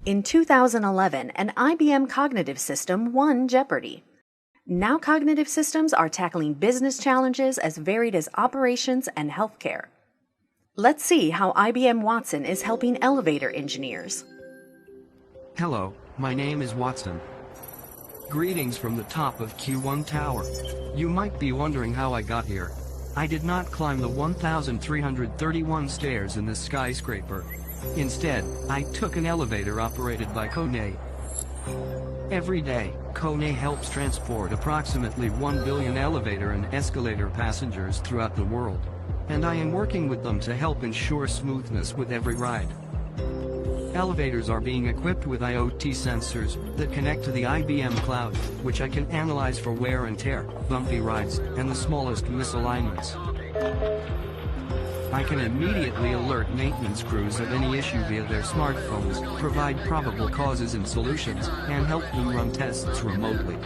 In 2011, an IBM cognitive system won Jeopardy! Now cognitive systems are tackling business challenges as varied as operations and healthcare. Let's see how IBM Watson is helping elevator engineers. Hello, my name is Watson. Greetings from the top of Q1 Tower. You might be wondering how I got here. I did not climb the 1,331 stairs in this skyscraper. Instead, I took an elevator operated by Kone. Every day, Kone helps transport approximately 1 billion elevator and escalator passengers throughout the world. And I am working with them to help ensure smoothness with every ride. Elevators are being equipped with IoT sensors that connect to the IBM cloud, which I can analyze for wear and tear, bumpy rides, and the smallest misalignments. I can immediately alert maintenance crews of any issue via their smartphones, provide probable causes and solutions, and help them run tests remotely.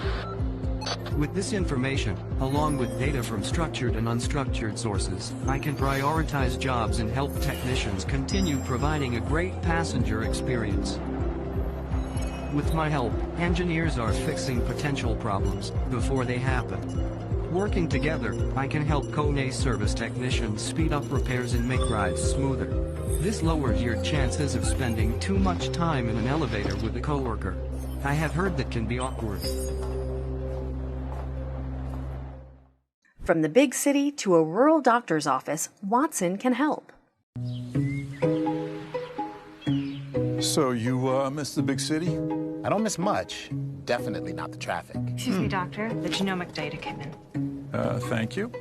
With this information, along with data from structured and unstructured sources, I can prioritize jobs and help technicians continue providing a great passenger experience. With my help, engineers are fixing potential problems before they happen. Working together, I can help Kone service technicians speed up repairs and make rides smoother. This lowers your chances of spending too much time in an elevator with a coworker. I have heard that can be awkward. From the big city to a rural doctor's office, Watson can help. So you miss the big city? I don't miss much. Definitely not the traffic. Excuse me, doctor. The genomic data came in. Thank you.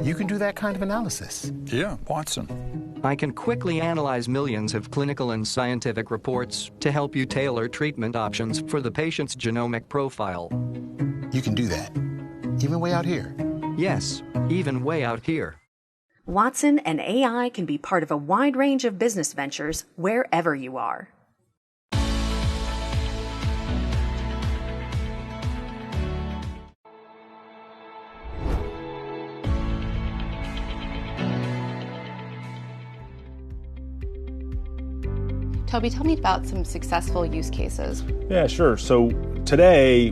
You can do that kind of analysis? Yeah, Watson. I can quickly analyze millions of clinical and scientific reports to help you tailor treatment options for the patient's genomic profile. You can do that? Even way out here? Yes, even way out here. Watson and AI can be part of a wide range of business ventures wherever you are. Toby, tell me about some successful use cases. Yeah, sure. So today,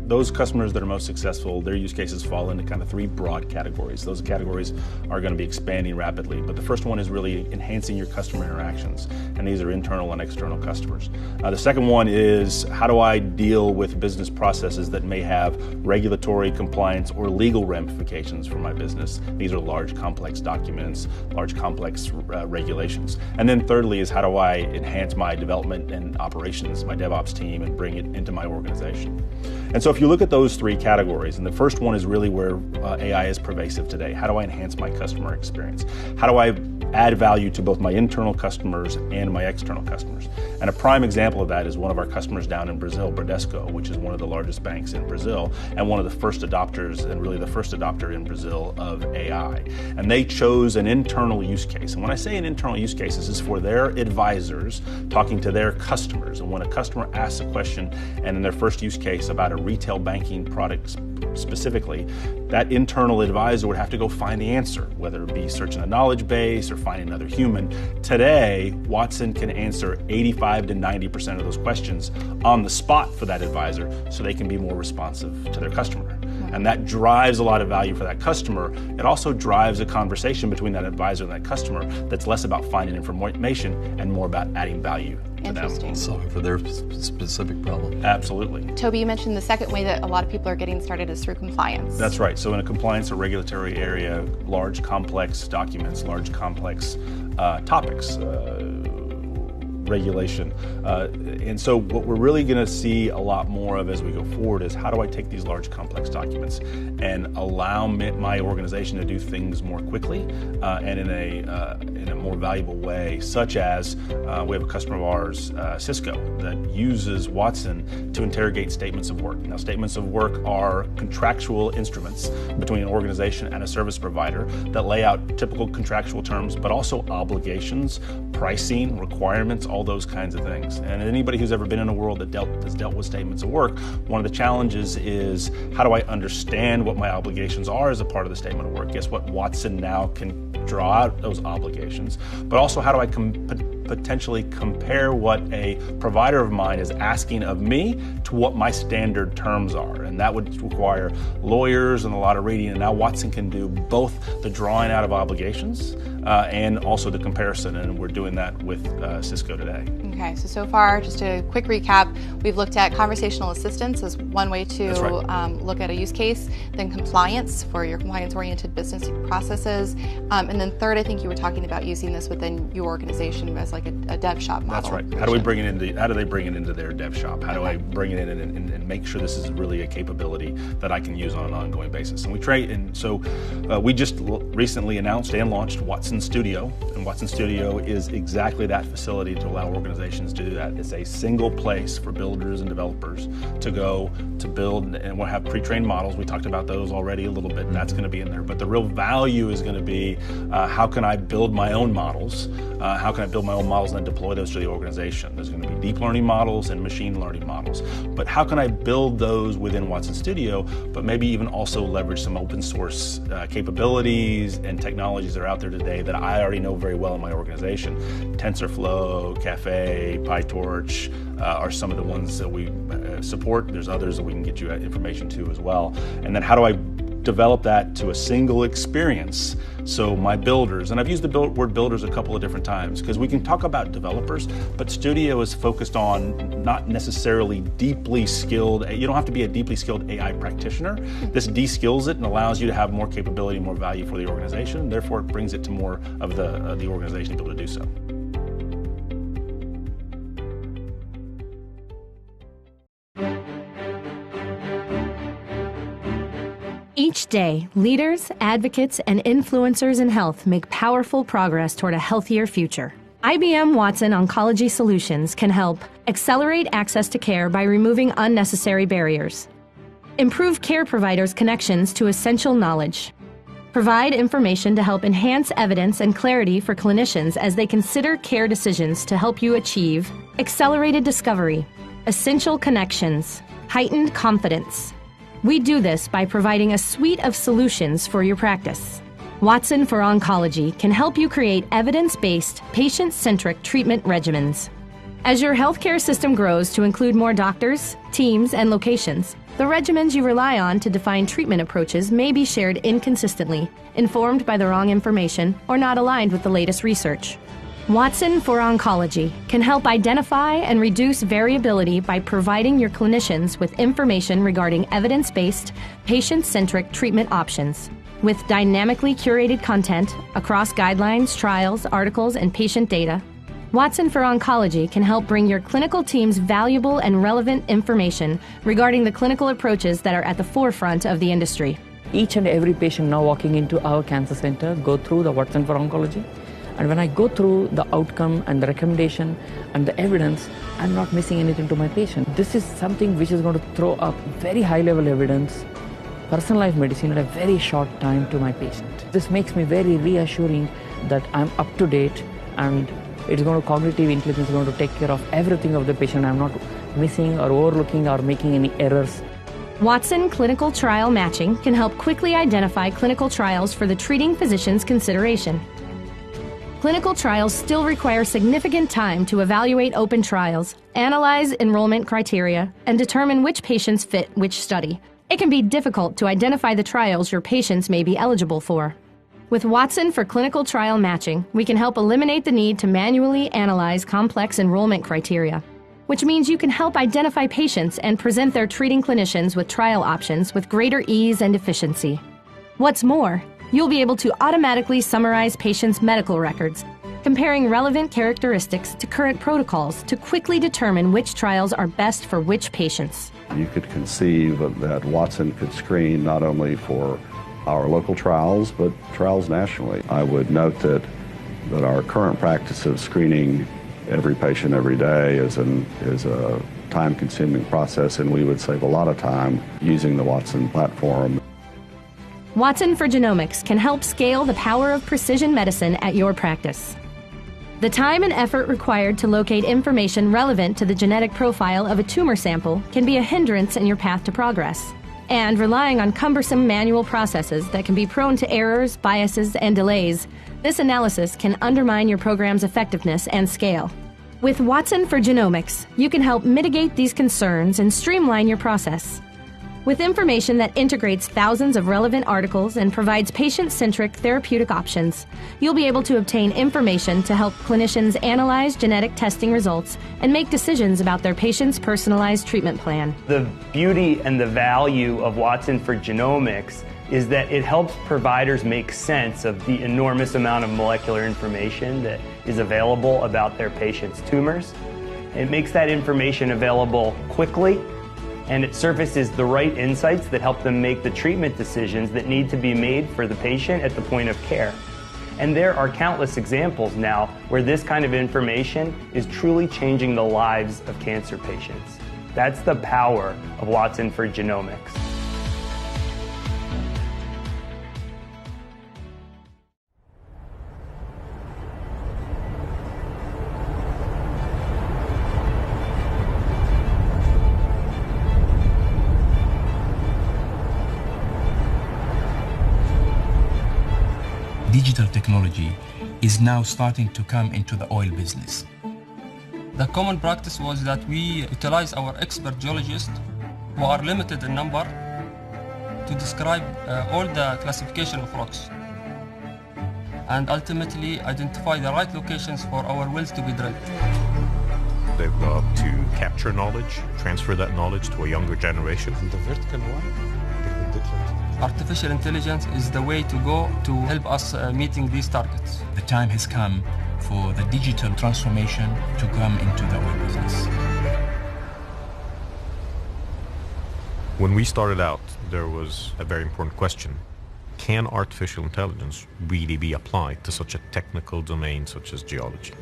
those customers that are most successful, their use cases fall into kind of three broad categories. Those categories are going to be expanding rapidly, but the first one is really enhancing your customer interactions, and these are internal and external customers. The second one is, how do I deal with business processes that may have regulatory, compliance, or legal ramifications for my business? These are large, complex documents, large, complex regulations. And then thirdly is, how do I enhance my development and operations, my DevOps team, and bring it into my organization? And so if you look at those three categories, and the first one is really where AI is pervasive today. How do I enhance my customer experience? How do I add value to both my internal customers and my external customers? And a prime example of that is one of our customers down in Brazil, Bradesco, which is one of the largest banks in Brazil, and one of the first adopters, and really the first adopter in Brazil of AI. And they chose an internal use case. And when I say an internal use case, this is for their advisors talking to their customers. And when a customer asks a question, and in their first use case about a retail banking product specifically, that internal advisor would have to go find the answer, whether it be searching a knowledge base or finding another human. Today, Watson can answer 85 to 90% of those questions on the spot for that advisor, so they can be more responsive to their customer. And that drives a lot of value for that customer. It also drives a conversation between that advisor and that customer that's less about finding information and more about adding value to them. Solving for their specific problem. Absolutely. Toby, you mentioned the second way that a lot of people are getting started is through compliance. That's right. So in a compliance or regulatory area, large complex documents, large complex topics, regulation. And so what we're really going to see a lot more of as we go forward is, how do I take these large complex documents and allow my organization to do things more quickly and in a more valuable way, such as we have a customer of ours, Cisco, that uses Watson to interrogate statements of work. Now, statements of work are contractual instruments between an organization and a service provider that lay out typical contractual terms, but also obligations, pricing, requirements, all those kinds of things. And anybody who's ever been in a world that has dealt with statements of work, one of the challenges is, how do I understand what my obligations are as a part of the statement of work? Guess what? Watson now can draw out those obligations, but also how do I potentially compare what a provider of mine is asking of me to what my standard terms are. And that would require lawyers and a lot of reading. And now Watson can do both the drawing out of obligations and also the comparison. And we're doing that with Cisco today. Okay, so far, just a quick recap, we've looked at conversational assistance as one way to look at a use case, then compliance for your compliance-oriented business processes, and then third, I think you were talking about using this within your organization as like a dev shop model. That's right. How do they bring it into their dev shop? How do I bring it in and make sure this is really a capability that I can use on an ongoing basis? And we just recently announced and launched Watson Studio, and Watson Studio is exactly that facility to allow organizations to do that. It's a single place for builders and developers to go to build, and we'll have pre-trained models. We talked about those already a little bit, and that's going to be in there. But the real value is going to be how can I build my own models? How can I build my own models and then deploy those to the organization? There's going to be deep learning models and machine learning models. But how can I build those within Watson Studio, but maybe even also leverage some open source capabilities and technologies that are out there today that I already know very well in my organization? TensorFlow, Caffe, PyTorch are some of the ones that we support. There's others that we can get you information to as well. And then how do I develop that to a single experience? So my builders, and I've used the word builders a couple of different times because we can talk about developers, but Studio is focused on not necessarily deeply skilled. You don't have to be a deeply skilled AI practitioner. This de-skills it and allows you to have more capability, more value for the organization. Therefore, it brings it to more of the organization to be able to do so. Each day, leaders, advocates, and influencers in health make powerful progress toward a healthier future. IBM Watson Oncology Solutions can help accelerate access to care by removing unnecessary barriers, improve care providers' connections to essential knowledge, provide information to help enhance evidence and clarity for clinicians as they consider care decisions to help you achieve accelerated discovery, essential connections, heightened confidence. We do this by providing a suite of solutions for your practice. Watson for Oncology can help you create evidence-based, patient-centric treatment regimens. As your healthcare system grows to include more doctors, teams, and locations, the regimens you rely on to define treatment approaches may be shared inconsistently, informed by the wrong information, or not aligned with the latest research. Watson for Oncology can help identify and reduce variability by providing your clinicians with information regarding evidence-based, patient-centric treatment options. With dynamically curated content across guidelines, trials, articles, and patient data, Watson for Oncology can help bring your clinical teams valuable and relevant information regarding the clinical approaches that are at the forefront of the industry. Each and every patient now walking into our cancer center go through the Watson for Oncology. And when I go through the outcome and the recommendation and the evidence, I'm not missing anything to my patient. This is something which is going to throw up very high-level evidence, personalized medicine in a very short time to my patient. This makes me very reassuring that I'm up to date and cognitive intelligence is going to take care of everything of the patient. I'm not missing or overlooking or making any errors. Watson Clinical Trial Matching can help quickly identify clinical trials for the treating physician's consideration. Clinical trials still require significant time to evaluate open trials, analyze enrollment criteria, and determine which patients fit which study. It can be difficult to identify the trials your patients may be eligible for. With Watson for Clinical Trial Matching, we can help eliminate the need to manually analyze complex enrollment criteria, which means you can help identify patients and present their treating clinicians with trial options with greater ease and efficiency. What's more, you'll be able to automatically summarize patients' medical records, comparing relevant characteristics to current protocols to quickly determine which trials are best for which patients. You could conceive that Watson could screen not only for our local trials, but trials nationally. I would note that our current practice of screening every patient every day is a time-consuming process, and we would save a lot of time using the Watson platform. Watson for Genomics can help scale the power of precision medicine at your practice. The time and effort required to locate information relevant to the genetic profile of a tumor sample can be a hindrance in your path to progress. And relying on cumbersome manual processes that can be prone to errors, biases, and delays, this analysis can undermine your program's effectiveness and scale. With Watson for Genomics, you can help mitigate these concerns and streamline your process. With information that integrates thousands of relevant articles and provides patient-centric therapeutic options, you'll be able to obtain information to help clinicians analyze genetic testing results and make decisions about their patient's personalized treatment plan. The beauty and the value of Watson for Genomics is that it helps providers make sense of the enormous amount of molecular information that is available about their patient's tumors. It makes that information available quickly, and it surfaces the right insights that help them make the treatment decisions that need to be made for the patient at the point of care. And there are countless examples now where this kind of information is truly changing the lives of cancer patients. That's the power of Watson for Genomics. Digital technology is now starting to come into the oil business. The common practice was that we utilize our expert geologists, who are limited in number, to describe all the classification of rocks, and ultimately identify the right locations for our wells to be drilled. They've got to capture knowledge, transfer that knowledge to a younger generation. The vertical one? Artificial intelligence is the way to go to help us meeting these targets. The time has come for the digital transformation to come into the oil business. When we started out, there was a very important question. Can artificial intelligence really be applied to such a technical domain such as geology?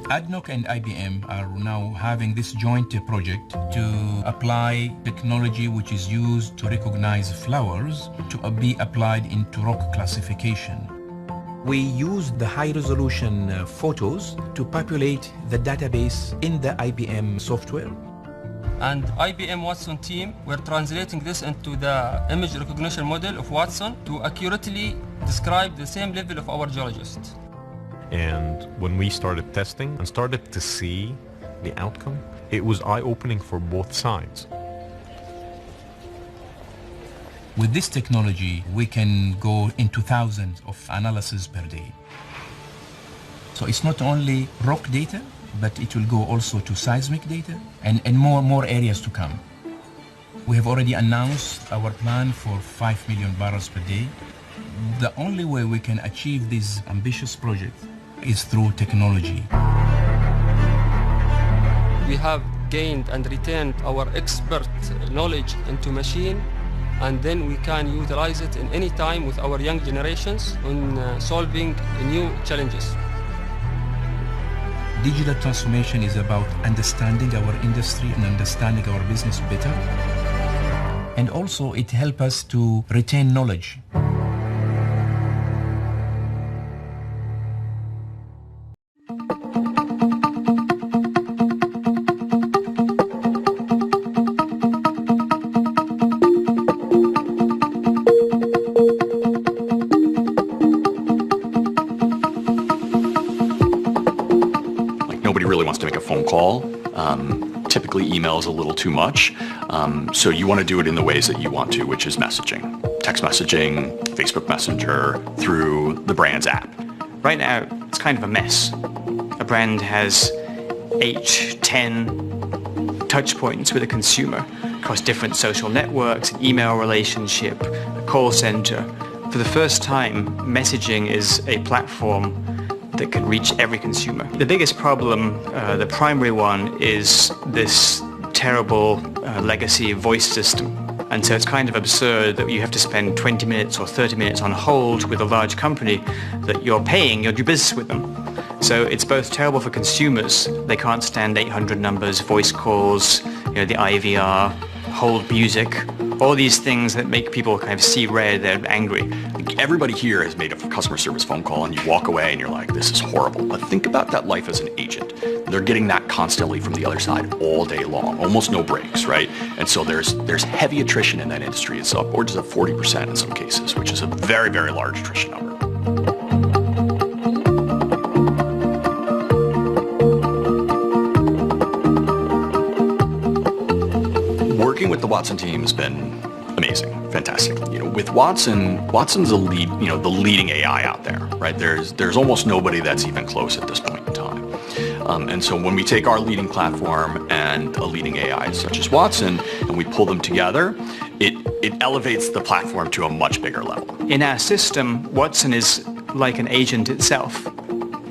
ADNOC and IBM are now having this joint project to apply technology which is used to recognize flowers to be applied into rock classification. We used the high-resolution photos to populate the database in the IBM software. And IBM Watson team were translating this into the image recognition model of Watson to accurately describe the same level of our geologists. And when we started testing and started to see the outcome, it was eye-opening for both sides. With this technology, we can go into thousands of analyses per day. So it's not only rock data, but it will go also to seismic data and more areas to come. We have already announced our plan for 5 million barrels per day. The only way we can achieve this ambitious project is through technology. We have gained and retained our expert knowledge into machine, and then we can utilize it in any time with our young generations on solving new challenges. Digital transformation is about understanding our industry and understanding our business better. And also it helps us to retain knowledge. Typically email is a little too much, so you want to do it in the ways that you want to, which is messaging. Text messaging, Facebook Messenger, through the brand's app. Right now, it's kind of a mess. A brand has 8, 10 touch points with a consumer across different social networks, an email relationship, a call center. For the first time, messaging is a platform that can reach every consumer. The biggest problem, the primary one, is this terrible legacy voice system. And so it's kind of absurd that you have to spend 20 minutes or 30 minutes on hold with a large company that you're paying, you'll do business with them. So it's both terrible for consumers. They can't stand 800 numbers, voice calls, the IVR, hold music, all these things that make people kind of see red, they're angry. Everybody here has made a customer service phone call and you walk away and you're like, this is horrible. But think about that life as an agent. They're getting that constantly from the other side all day long, almost no breaks, right? And so there's heavy attrition in that industry. It's upwards of 40% in some cases, which is a very, very large attrition number. Working with the Watson team has been amazing, fantastic. With Watson's the leading AI out there, right? There's almost nobody that's even close at this point in time. And so when we take our leading platform and a leading AI such as Watson, and we pull them together, it elevates the platform to a much bigger level. In our system, Watson is like an agent itself.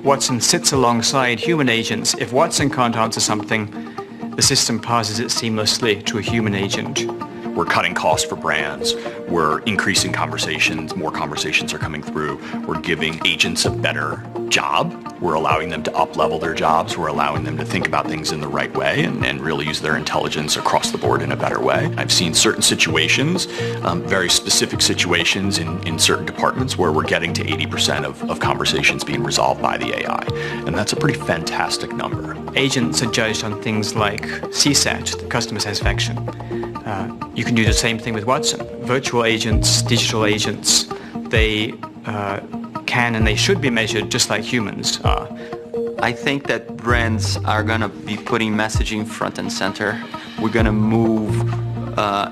Watson sits alongside human agents. If Watson can't answer something, the system passes it seamlessly to a human agent. We're cutting costs for brands. We're increasing conversations. More conversations are coming through. We're giving agents a better job. We're allowing them to up-level their jobs. We're allowing them to think about things in the right way and really use their intelligence across the board in a better way. I've seen certain situations, very specific situations in certain departments where we're getting to 80% of conversations being resolved by the AI. And that's a pretty fantastic number. Agents are judged on things like CSAT, the customer satisfaction. You can do the same thing with Watson. Virtual agents, digital agents, they can and they should be measured just like humans are. I think that brands are going to be putting messaging front and center. We're going to move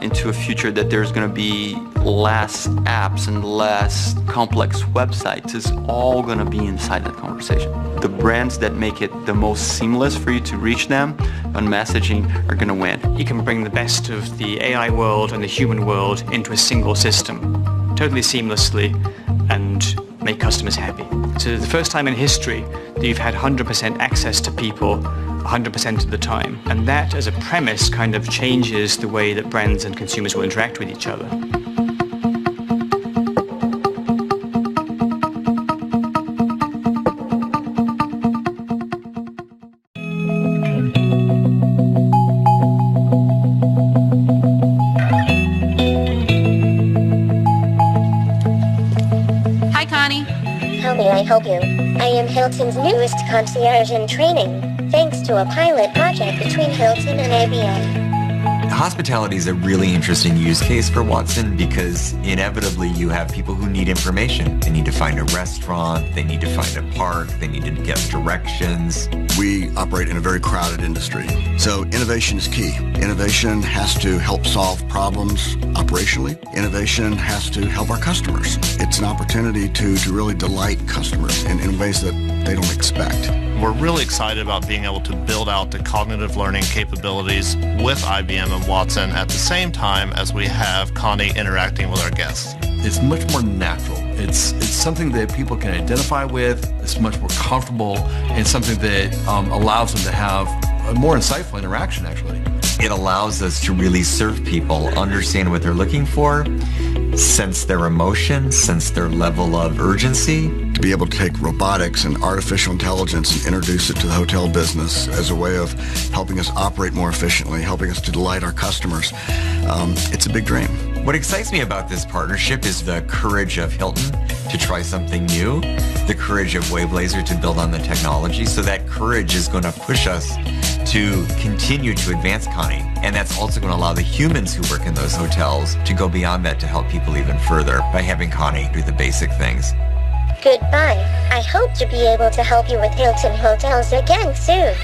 into a future that there's going to be less apps and less complex websites. It's all going to be inside that conversation. The brands that make it the most seamless for you to reach them on messaging are going to win. You can bring the best of the AI world and the human world into a single system, totally seamlessly, and make customers happy. So the first time in history that you've had 100% access to people 100% of the time. And that as a premise kind of changes the way that brands and consumers will interact with each other. Hi, Connie. How may I help you? I am Hilton's newest concierge in training, thanks to a pilot project between Hilton and IBM. Hospitality is a really interesting use case for Watson because inevitably you have people who need information. They need to find a restaurant, they need to find a park, they need to get directions. We operate in a very crowded industry, so innovation is key. Innovation has to help solve problems operationally. Innovation has to help our customers. It's an opportunity to really delight customers in ways that they don't expect. We're really excited about being able to build out the cognitive learning capabilities with IBM and Watson at the same time as we have Connie interacting with our guests. It's much more natural. It's something that people can identify with. It's much more comfortable and something that allows them to have a more insightful interaction, actually. It allows us to really serve people, understand what they're looking for, sense their emotions, sense their level of urgency. To be able to take robotics and artificial intelligence and introduce it to the hotel business as a way of helping us operate more efficiently, helping us to delight our customers, it's a big dream. What excites me about this partnership is the courage of Hilton to try something new, the courage of Wavelaser to build on the technology. So that courage is going to push us to continue to advance Connie. And that's also going to allow the humans who work in those hotels to go beyond that to help people even further by having Connie do the basic things. Goodbye. I hope to be able to help you with Hilton Hotels again soon.